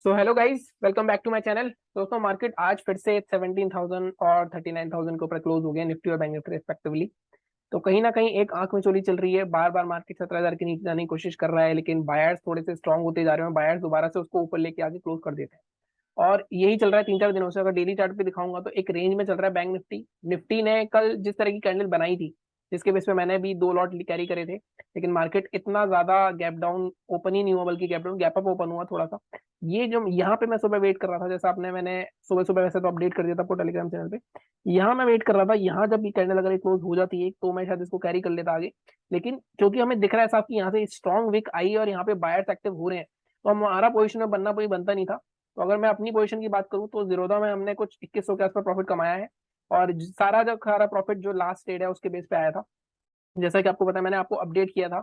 So hello guys, welcome back to my channel. दोस्तों, market आज फिर से 17,000 और 39,000 के ऊपर क्लोज हो गया, निफ्टी और बैंक निफ्टी रिस्पेक्टिवली। तो कहीं ना कहीं एक आंख में चोरी चल रही है। बार बार मार्केट 17,000 के नीचे जाने की कोशिश कर रहा है, लेकिन बायर्स थोड़े से स्ट्रांग होते जा रहे हैं। बायर्स दोबारा से उसको ऊपर लेके आके क्लोज कर देते हैं और यही चल रहा है 3-4 दिनों से। अगर डेली चार्ट पे दिखाऊंगा तो एक रेंज में चल रहा है बैंक निफ्टी। निफ्टी ने कल जिस तरह की कैंडल बनाई थी, जिसके बेस पे मैंने भी 2 लॉट कैरी करे थे, लेकिन मार्केट इतना ज्यादा गैप डाउन ओपन ही नहीं हुआ, बल्कि gap down gap up open हुआ थोड़ा सा। ये जो यहाँ पे मैं सुबह वेट कर रहा था, जैसा आपने मैंने सुबह सुबह वैसे तो अपडेट कर दिया था आपको टेलीग्राम चैनल पे। यहाँ मैं वेट कर रहा था, यहाँ जब ये कैंडल अगर क्लोज हो जाती है तो मैं शायद इसको कैरी कर लेता आगे। लेकिन क्योंकि हमें दिख रहा है साहब कि यहाँ से स्ट्रॉन्ग विक आई है और यहाँ पे बायर्स एक्टिव हो रहे हैं, तो हमारा पोजिशन में बनना कोई बनता नहीं था। तो अगर मैं अपनी पोजीशन की बात करूं तो जीरोधा में हमने कुछ 2100 के आसपास प्रॉफिट कमाया है। और सारा जो सारा प्रॉफिट जो लास्ट ट्रेड है उसके बेस पे आया था। जैसा कि आपको पता है, मैंने आपको अपडेट किया था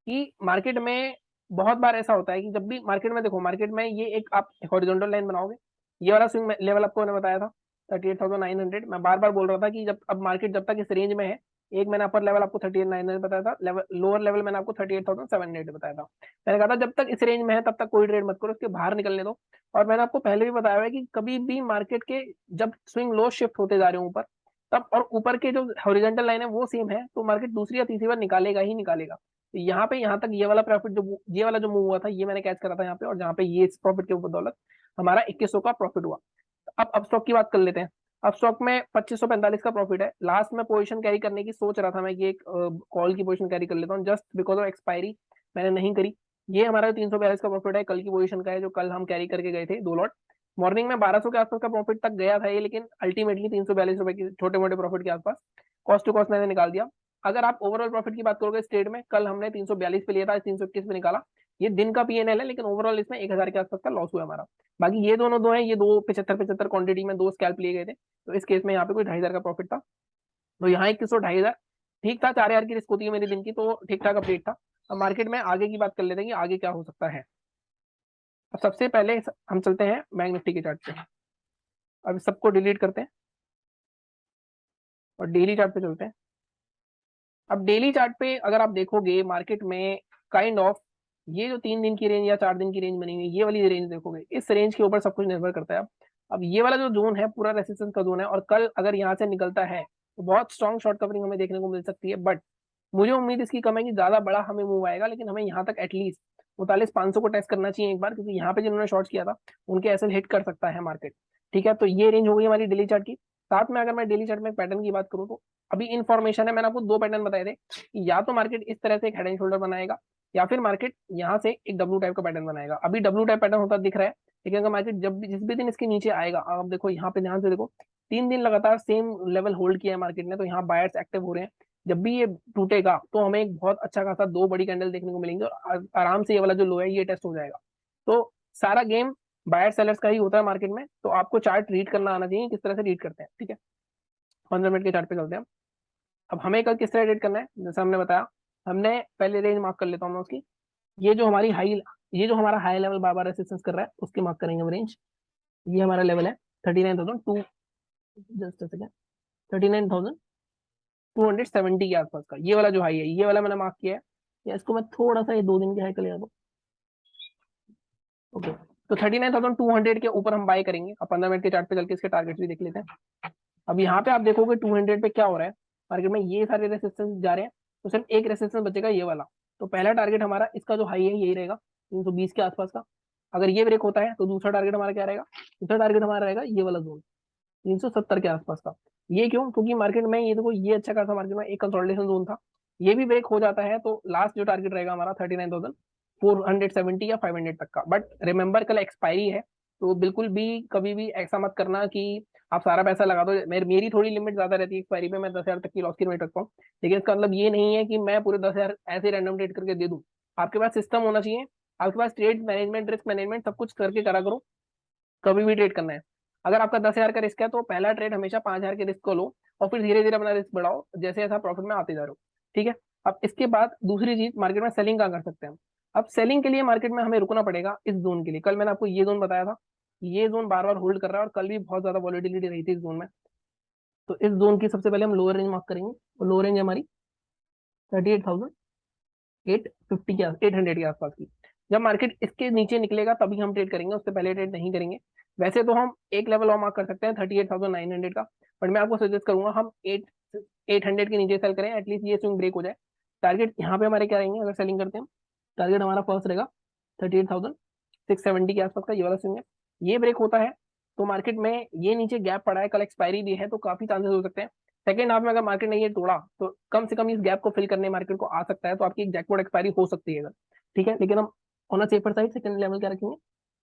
कि मार्केट में बहुत बार ऐसा होता है कि जब भी मार्केट में देखो, मार्केट में ये एक आप हॉरिजॉन्टल लाइन बनाओगे, ये वाला स्विंग लेवल आपको मैंने बताया था 38,900। मैं बार बार बोल रहा था कि जब अब मार्केट जब तक इस रेंज में है, एक मैंने अपर लेवल आपको 38,900 बताया था, लेवल लोअर लेवल मैंने आपको 38,700 बताया था। मैंने कहा था जब तक इस रेंज में है तब तक कोई ट्रेड मत करो, उसके बाहर निकलने दो। और मैंने आपको पहले भी बताया है कि कभी भी मार्केट के जब स्विंग लो शिफ्ट होते जा रहे हैं ऊपर, तब और ऊपर के जो हॉरिजॉन्टल लाइन है वो सेम है, तो मार्केट दूसरी या तीसरी बार निकालेगा ही निकालेगा। तो यहाँ पे यहाँ तक ये वाला प्रॉफिट जो ये वाला जो मूव हुआ था, ये मैंने कैच करा था यहाँ पे, और जहाँ पे ये इस प्रॉफिट के ऊपर दौलत हमारा 2100 का प्रॉफिट हुआ। अब स्टॉक की बात कर लेते हैं। अब स्टॉक में 2545 का प्रॉफिट है। लास्ट में पोजीशन कैरी करने की सोच रहा था मैं कि एक कॉल की पोजीशन कैरी कर लेता हूँ, जस्ट बिकॉज ऑफ एक्सपायरी मैंने नहीं करी। ये हमारा 342 का प्रॉफिट है, कल की पोजीशन का है, जो कल हम कैरी करके गए थे 2 लॉट। मॉर्निंग में 1200 के आसपास का प्रॉफिट तक गया था ये, लेकिन अल्टीमेटली 342 रुपए की छोटे मोटे प्रॉफिट के आसपास कॉस्ट टू कॉस्ट मैंने निकाल दिया। अगर आप ओवरऑल प्रॉफिट की बात करोगे स्ट्रेट में, कल हमने 342 पे लिया था, 321 पे निकाला। ये दिन का पीएनएल है, लेकिन ओवरऑल इसमें 1000 के आसपास का लॉस हुआ हमारा। बाकी ये दोनों दो हैं, ये दो 75-75 क्वांटिटी में 2 स्कैल्प लिए गए थे, तो इस केस में यहाँ पे कोई 2,500 का प्रॉफिट था। तो यहाँ 2100 2,500 ठीक था। 4,000 की रिस्क होती है मेरी दिन की, तो ठीक ठाक अपडेट था। अब मार्केट में आगे की बात कर लेते हैं कि आगे क्या हो सकता है। अब सबसे पहले हम चलते हैं बैंक निफ्टी के चार्ट पे। अब सबको डिलीट करते हैं और डेली चार्ट पे चलते हैं। अब डेली चार्ट पे अगर आप देखोगे मार्केट में काइंड ऑफ ये जो 3 दिन की रेंज या 4 दिन की रेंज बनी हुई है, ये वाली रेंज देखोगे, इस रेंज के ऊपर सब कुछ निर्भर करता है। अब ये वाला जो जोन है पूरा रेसिस्टेंस का जोन है, और कल अगर यहाँ से निकलता है तो बहुत स्ट्रॉन्ग शॉर्ट कवरिंग हमें देखने को मिल सकती है। बट मुझे उम्मीद इसकी कम है कि ज्यादा बड़ा हमें मूव आएगा, लेकिन हमें यहाँ तक एटलीस्ट 49,500 को टेस्ट करना चाहिए एक बार, क्योंकि यहाँ पे जिन्होंने शॉर्ट किया था उनके एसएल हिट कर सकता है मार्केट। ठीक है, तो ये रेंज हो गई हमारी डेली चार्ट की। साथ में अगर मैं डेली चार्ट में पैटर्न की बात करूँ तो अभी इन्फॉर्मेशन है, मैंने आपको 2 पैटर्न बताए थे कि या तो मार्केट इस तरह से एक हेड एंड शोल्डर बनाएगा, या फिर मार्केट यहाँ से एक डब्ल्यू टाइप का पैटर्न बनाएगा। अभी डब्ल्यू टाइप पैटर्न होता दिख रहा है, लेकिन अगर मार्केट जब भी जिस भी दिन इसके नीचे आएगा, आप देखो यहाँ पे ध्यान से देखो, 3 दिन लगातार सेम लेवल होल्ड किया है मार्केट ने, तो यहाँ बायर्स एक्टिव हो रहे हैं। जब भी ये टूटेगा तो हमें एक बहुत अच्छा खासा 2 बड़ी कैंडल देखने को मिलेंगे, और आराम से ये वाला जो लो है ये टेस्ट हो जाएगा। तो सारा गेम बायर सेलर्स का ही होता है मार्केट में, तो आपको चार्ट रीड करना आना चाहिए, किस तरह से रीड करते हैं। ठीक है, 15 मिनट के चार्ट पे चलते हैं। अब हमें कल किस तरह रीड करना है, जैसे हमने बताया, हमने पहले रेंज मार्क कर लेता हूँ मैं उसकी। ये जो हमारी हाई ये जो हमारा हाई लेवल बार बार रेसिस्टेंस कर रहा है उसकी मार्क करेंगे हम रेंज। ये हमारा लेवल है 39,200, जस्ट सेकंड, 39,270 के आसपास का ये वाला जो हाई है, ये वाला मैंने मार्क किया है। या इसको मैं थोड़ा सा ये 2 दिन के हाई कर लेगा। ओके, तो 39,200 के ऊपर हम बाय करेंगे। अब 15 मिनट के चार्ट पे चल के इसके टारगेट भी देख लेते हैं। अब यहाँ पे आप देखोगे 200 पे क्या हो रहा है, मार्केट में ये सारे रेसिस्टेंस जा रहे हैं, तो सिर्फ एक रेसिस्टेंस बचेगा ये वाला। तो पहला टारगेट हमारा इसका जो हाई है यही रहेगा, 320 के आसपास का। अगर ये ब्रेक होता है तो दूसरा टारगेट हमारा क्या रहेगा, दूसरा टारगेट हमारा रहेगा ये वाला जोन, 370 के आसपास का। ये क्यों, क्योंकि मार्केट में ये देखो, ये अच्छा खासा मार्केट में एक कंसोलिडेशन जोन था, ये भी ब्रेक हो जाता है तो लास्ट जो टारगेट रहेगा हमारा 39,470 या 500 तक का। बट रिमेंबर कल एक्सपायरी है, तो बिल्कुल भी कभी भी ऐसा मत करना कि आप सारा पैसा लगा दो। मेरी थोड़ी लिमिट ज्यादा रहती है एक्सपायरी पे, मैं 10,000 तक की लॉस की लिमिट रखता हूँ। लेकिन इसका मतलब ये नहीं है कि मैं पूरे 10,000 ऐसे रैंडम ट्रेड करके दे दूँ। आपके पास सिस्टम होना चाहिए, आपके पास ट्रेड मैनेजमेंट, रिस्क मैनेजमेंट सब कुछ करके करा करो, कभी भी ट्रेड करना है। अगर आपका 10,000 का रिस्क है तो पहला ट्रेड हमेशा 5,000 के रिस्क को लो, और फिर धीरे धीरे अपना रिस्क बढ़ाओ जैसे जैसा प्रॉफिट में आते जा रहे हो। ठीक है, अब इसके बाद दूसरी चीज, मार्केट में सेलिंग कहाँ कर सकते हैं हम। अब सेलिंग के लिए मार्केट में हमें रुकना पड़ेगा इस जोन के लिए। कल मैंने आपको ये जोन बताया था, ये जोन बार बार होल्ड कर रहा है, और कल भी बहुत ज्यादा वॉलिटिलिटी रही थी इस जोन में। तो इस जोन की सबसे पहले हम लोअर रेंज मार्क करेंगे, और लोअर रेंज हमारी 38,850 के 800 के आसपास की। जब मार्केट इसके नीचे निकलेगा तभी हम ट्रेड करेंगे, उससे पहले ट्रेड नहीं करेंगे। वैसे तो हम एक लेवल और मार्क कर सकते हैं 38,900 का, बट मैं आपको सजेस्ट करूंगा हम 800 के नीचे सेल करें, एटलीस्ट ये स्विंग ब्रेक हो जाए। टारगेट यहाँ पे हमारे क्या रहेंगे अगर सेलिंग करते हैं, टारगेट हमारा फर्स्ट रहेगा 38,670 के आसपास का, ये वाला स्विंग है। ये ब्रेक होता है तो मार्केट में ये नीचे गैप पड़ा है, कल एक्सपायरी भी है, तो काफी चांसेस हो सकते हैं सेकंड हाफ में अगर मार्केट ने ये तोड़ा तो कम से कम इस गैप को फिल करने मार्केट को आ सकता है, तो आपकी एक जैकपॉट एक्सपायरी हो सकती है अगर, ठीक है। लेकिन हम on a safer side second level क्या रखेंगे,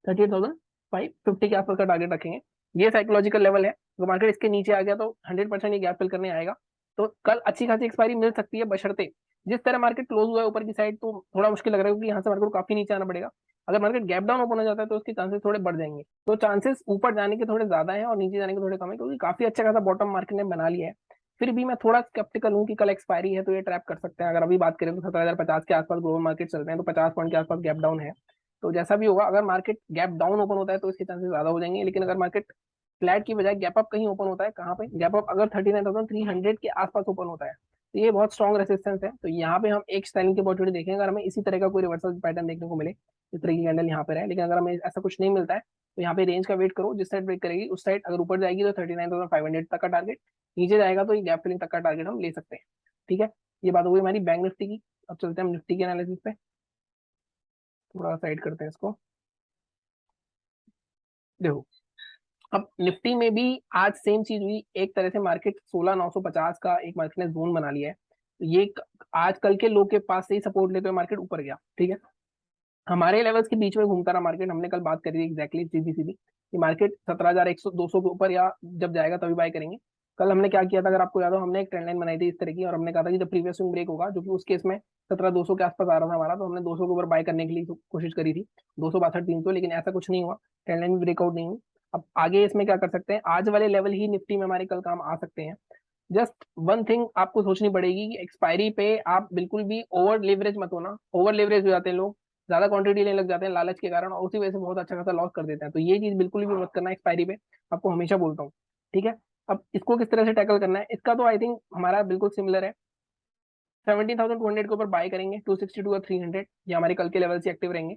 38,550 के आसपास का टारगेट रखेंगे। ये साइकोलॉजिकल लेवल है, अगर मार्केट इसके नीचे आ गया तो 100% ये गैप फिल करने आएगा, तो कल अच्छी खासी एक्सपायरी मिल सकती है, बशर्ते जिस तरह मार्केट क्लोज हुआ है ऊपर की साइड तो थोड़ा मुश्किल लग रहा है, क्योंकि यहाँ से मार्केट को काफी नीचे आना पड़ेगा। अगर मार्केट गैप डाउन ओपन हो जाता है तो उसके चांसेस थोड़े बढ़ जाएंगे, तो चांसेस ऊपर जाने के थोड़े ज्यादा है और नीचे जाने के थोड़े कम है, क्योंकि काफी अच्छा खासा बॉटम मार्केट ने बना लिया है। फिर भी मैं थोड़ा स्केप्टिकल हूँ कि कल एक्सपायरी है तो ये ट्रैप कर सकते हैं। अगर अभी बात करें तो 17,050 के आसपास ग्लोबल मार्केट चलते हैं, तो 50 पॉइंट के आसपास गैप डाउन है। तो जैसा भी होगा, अगर मार्केट गैप डाउन ओपन होता है तो इसके चांसेस ज्यादा हो जाएंगे, लेकिन अगर मार्केट फ्लैट की बजाय गैप अप कहीं ओपन होता है, कहाँ पे गैप अप अगर 39,300 के आसपास ओपन होता है, तो ये बहुत स्ट्रॉन्ग रेसिस्टेंस है, तो यहाँ पे हम एक सेलिंग की अपॉर्चुनिटी देखेंगे अगर हमें इसी तरह का कोई रिवर्सल पैटर्न देखने को मिले, इस तरह की कैंडल यहाँ पे रहे। लेकिन अगर हमें ऐसा कुछ नहीं मिलता है तो यहाँ पे रेंज का वेट करो, जिस साइड ब्रेक करेगी उस साइड अगर ऊपर जाएगी तो 39,500 तक का टारगेट, नीचे जाएगा तो ये गैप फिलिंग तक का टारगेट हम ले सकते हैं, ठीक है। ये बात हो गई हमारी बैंक निफ्टी की। अब चलते हैं हम निफ्टी के एनालिसिस पे, थोड़ा साइड करते हैं इसको। देखो, अब निफ्टी में भी आज सेम चीज हुई, एक तरह से मार्केट 16,950 का एक मार्केट ने जोन बना लिया है, तो ये आज कल के लो के पास से ही सपोर्ट लेते हुए मार्केट ऊपर गया, ठीक है। हमारे लेवल्स के बीच में घूमता रहा मार्केट, हमने कल बात करी थी एग्जैक्टली सीधी सीधी कि मार्केट 17,100 200 के ऊपर या जब जाएगा तभी बाय करेंगे। कल हमने क्या किया था अगर आपको याद हो, हमने एक ट्रेंड लाइन बनाई थी इस तरह की, और हमने कहा था कि जब प्रीवियस स्विंग ब्रेक होगा, जो कि उस केस में 17,200 के आसपास आ रहा था हमारा, तो हमने 200 के ऊपर बाय करने के लिए कोशिश करी थी, 262 300, लेकिन ऐसा कुछ नहीं हुआ, ट्रेंड लाइन ब्रेकआउट नहीं हुई। अब आगे इसमें क्या कर सकते हैं, आज वाले लेवल ही निफ्टी में हमारे कल काम आ सकते हैं। जस्ट वन थिंग आपको सोचनी पड़ेगी कि एक्सपायरी पे आप बिल्कुल भी ओवर लेवरेज मत होना, ओवर लेवरेज हो जाते हैं लोग, ज्यादा क्वांटिटी लेने लग जाते हैं लालच के कारण, और उसी वजह से बहुत अच्छा खासा लॉस कर देते हैं, तो ये चीज बिल्कुल भी मत करना एक्सपायरी पे, आपको हमेशा बोलता हूँ, ठीक है। अब इसको किस तरह से टैकल करना है, इसका तो आई थिंक हमारा बिल्कुल सिमिलर है। 17,200 के ऊपर बाय करेंगे, 262 और 300 ये हमारे कल के लेवल से एक्टिव रहेंगे।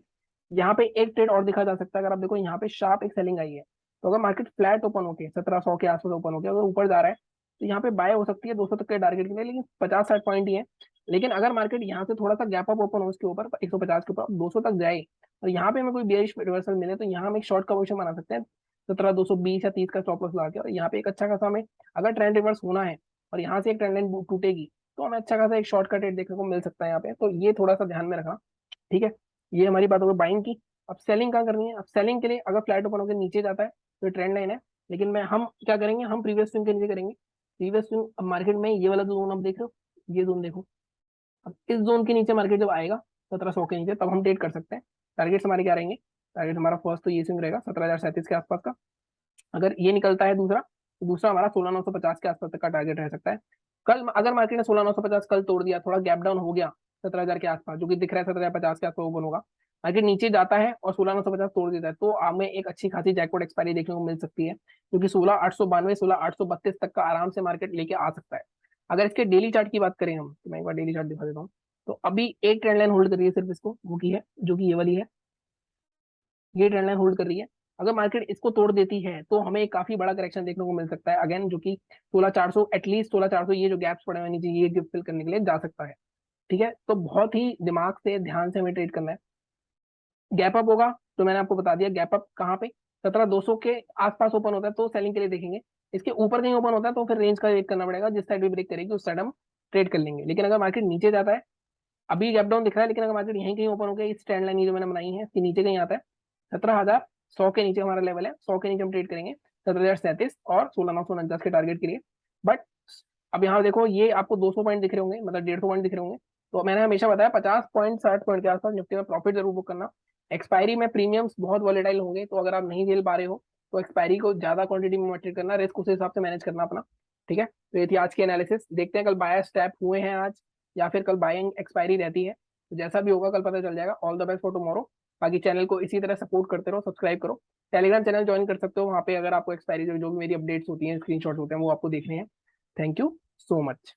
यहाँ पे एक ट्रेड और दिखा जा सकता है, अगर आप देखो यहाँ पे शार्प एक सेलिंग आई है, तो अगर मार्केट फ्लैट ओपन होके 1700 के आसपास ओपन होके अगर ऊपर जा रहा है तो यहाँ पे बाय हो सकती है 200 तक के टारगेट के लिए, लेकिन 50-60 पॉइंट ही है। लेकिन अगर मार्केट यहाँ से थोड़ा सा गैप अप ओपन हो उसके ऊपर 150 के ऊपर 200 तक जाए और यहाँ पे हमें कोई बेयरिश रिवर्सल मिले, तो यहाँ हम एक शॉर्ट का पोजीशन बना सकते हैं 17,220 या 30 का स्टॉप लॉस लगा के, और यहाँ पे एक अच्छा खासा हमें अगर ट्रेंड रिवर्स होना है और यहाँ से एक ट्रेंड लाइन टूटेगी तो हमें अच्छा खासा एक शॉर्ट का ट्रेड देखने को मिल सकता है यहाँ पे, तो ये थोड़ा सा ध्यान में रखना, ठीक है। ये हमारी बात होगी बाइंग की। अब सेलिंग कहाँ करनी है, अब सेलिंग के लिए अगर फ्लैट ओपन होकर नीचे जाता है तो ट्रेंड लाइन है, लेकिन मैं हम क्या करेंगे, हम प्रीवियस स्विंग के नीचे करेंगे। प्रीवियस स्विंग अब मार्केट में ये वाला जो जोन आप देख रहे हो, ये जोन देखो, अब इस जोन के नीचे मार्केट जब आएगा 1700 के नीचे, तब हम ट्रेड कर सकते हैं। टारगेट हमारे क्या रहेंगे, टारगेट हमारा फर्स्ट तो ये स्विंग रहेगा 17,037 के आसपास का, अगर ये निकलता है दूसरा तो दूसरा हमारा 16,950 के आसपास तक का टारगेट रह सकता है। कल अगर मार्केट ने 16,950 कल तोड़ दिया, थोड़ा गैप डाउन हो गया 17,000 के आसपास, जो कि दिख रहा है 17,050 के आसपास ओपन होगा, मार्केट नीचे जाता है और 16,950 तोड़ देता है, तो हमें एक अच्छी खासी जैकपॉट एक्सपायरी देखने को मिल सकती है, क्योंकि 16,892 16,832 तक का आराम से मार्केट लेके आ सकता है। अगर इसके डेली चार्ट की बात करें हम, तो मैं एक बार डेली चार्ट दिखा देता हूँ। तो अभी एक ट्रेंड लाइन होल्ड कर रही है सिर्फ इसको, वो की है जो कि ये वाली है, ये ट्रेंड लाइन होल्ड कर रही है। अगर मार्केट इसको तोड़ देती है तो हमें एक काफी बड़ा करेक्शन देखने को मिल सकता है अगेन, जो कि 16,400 एटलीस्ट 16,400 ये जो गैप्स पड़े हुए नीचे ये गिफ्ट फिल करने के लिए जा सकता है, ठीक है। तो बहुत ही दिमाग से ध्यान से हमें ट्रेड करना है। गैप अप होगा तो मैंने आपको बता दिया, गैप अप कहाँ पे 17,200 के आसपास ओपन होता है तो सेलिंग के लिए देखेंगे, इसके ऊपर कहीं ओपन होता है तो फिर रेंज का वेट करना पड़ेगा, जिस साइड भी ब्रेक करेगी उस साइड हम ट्रेड कर लेंगे। लेकिन अगर मार्केट नीचे जाता है, अभी गैप डाउन दिख रहा है, लेकिन अगर मार्केट यहीं कहीं ओपन हो गया इस ट्रेंड लाइन जो मैंने बनाई है इसके नीचे कहीं आता है 17,100 के नीचे हमारा लेवल है, 100 के नीचे हम ट्रेड करेंगे 17,037 और 16,949 के टारगेट के लिए। बट अब यहाँ देखो ये आपको 200 पॉइंट दिख रहे होंगे, मतलब 150 पॉइंट दिख रहे होंगे, तो मैंने हमेशा बताया 50 पॉइंट 60 पॉइंट के आसपास निफ्टी में प्रॉफिट जरूर बुक करना। एक्सपायरी में प्रीमियम्स बहुत वॉलेटाइल होंगे, तो अगर आप नहीं झेल पा रहे हो तो एक्सपायरी को ज्यादा क्वांटिटी में ट्रेड करना, रिस्क उस हिसाब से मैनेज करना अपना, ठीक है। तो ये थी आज की एनालिसिस, देखते हैं कल बायर स्टेप हुए हैं आज या फिर कल बाइंग एक्सपायरी रहती है, तो जैसा भी होगा कल पता चल जाएगा। All the best for tomorrow. बाकी चैनल को इसी तरह सपोर्ट करते रहो, सब्सक्राइब करो, टेलीग्राम चैनल ज्वाइन कर सकते हो, वहाँ पे अगर आपको एक्सपायरी जो भी मेरी अपडेट्स होती हैं स्क्रीनशॉट होते हैं वो आपको देखने हैं। Thank you so much.